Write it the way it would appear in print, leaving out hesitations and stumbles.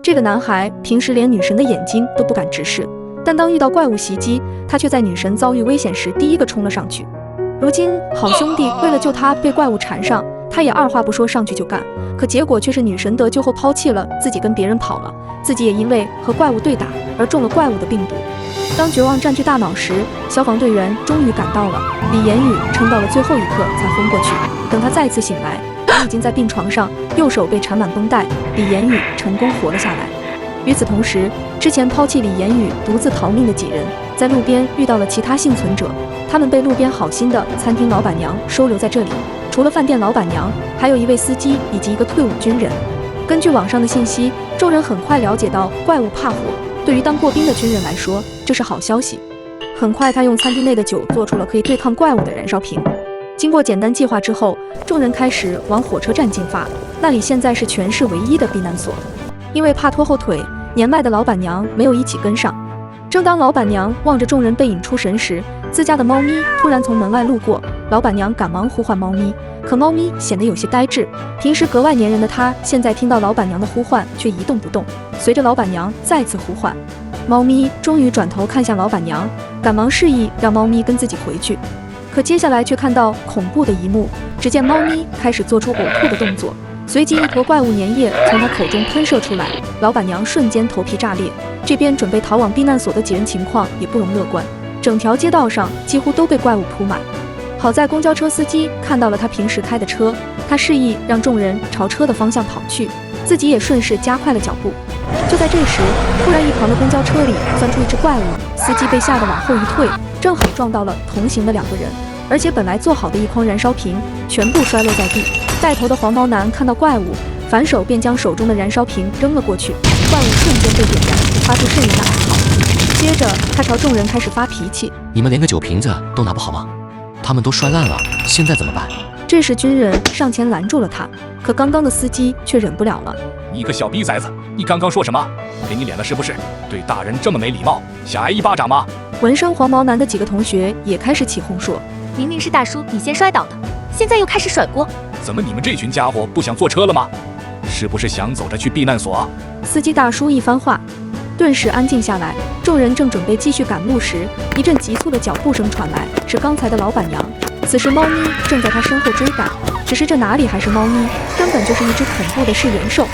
这个男孩平时连女神的眼睛都不敢直视，但当遇到怪物袭击，他却在女神遭遇危险时第一个冲了上去。如今好兄弟为了救他被怪物缠上，他也二话不说上去就干，可结果却是女神得救后抛弃了自己，跟别人跑了，自己也因为和怪物对打而中了怪物的病毒。当绝望占据大脑时，消防队员终于赶到了，李言语撑到了最后一刻才昏过去。等他再次醒来，他已经在病床上，右手被缠满绷带，李言语成功活了下来。与此同时，之前抛弃李言语独自逃命的几人，在路边遇到了其他幸存者，他们被路边好心的餐厅老板娘收留在这里。除了饭店老板娘，还有一位司机以及一个退伍军人。根据网上的信息，众人很快了解到怪物怕火，对于当过兵的军人来说，这是好消息。很快，他用餐厅内的酒做出了可以对抗怪物的燃烧瓶。经过简单计划之后，众人开始往火车站进发，那里现在是全市唯一的避难所。因为怕拖后腿，年迈的老板娘没有一起跟上。正当老板娘望着众人背影出神时，自家的猫咪突然从门外路过，老板娘赶忙呼唤猫咪，可猫咪显得有些呆滞。平时格外粘人的它，现在听到老板娘的呼唤却一动不动。随着老板娘再次呼唤，猫咪终于转头看向老板娘，赶忙示意让猫咪跟自己回去。可接下来却看到恐怖的一幕，只见猫咪开始做出呕吐的动作，随即一坨怪物粘液从它口中喷射出来，老板娘瞬间头皮炸裂。这边准备逃往避难所的几人情况也不容乐观，整条街道上几乎都被怪物铺满。好在公交车司机看到了他平时开的车，他示意让众人朝车的方向跑去，自己也顺势加快了脚步。就在这时，突然一旁的公交车里钻出一只怪物，司机被吓得往后一退，正好撞到了同行的2个人，而且本来做好的一筐燃烧瓶全部摔落在地。带头的黄毛男看到怪物，反手便将手中的燃烧瓶扔了过去，怪物瞬间被点燃，发出瘆人的哀嚎。接着他朝众人开始发脾气，你们连个酒瓶子都拿不好吗？他们都摔烂了，现在怎么办？这时军人上前拦住了他，可刚刚的司机却忍不了了，你个小逼崽子，你刚刚说什么？给你脸了是不是？对大人这么没礼貌，想挨一巴掌吗？闻声黄毛男的几个同学也开始起哄说，明明是大叔你先摔倒的，现在又开始甩锅。怎么你们这群家伙不想坐车了吗？是不是想走着去避难所？司机大叔一番话，顿时安静下来。众人正准备继续赶路时，一阵急促的脚步声传来，是刚才的老板娘。此时猫咪正在他身后追赶，只是这哪里还是猫咪，根本就是一只恐怖的噬人兽。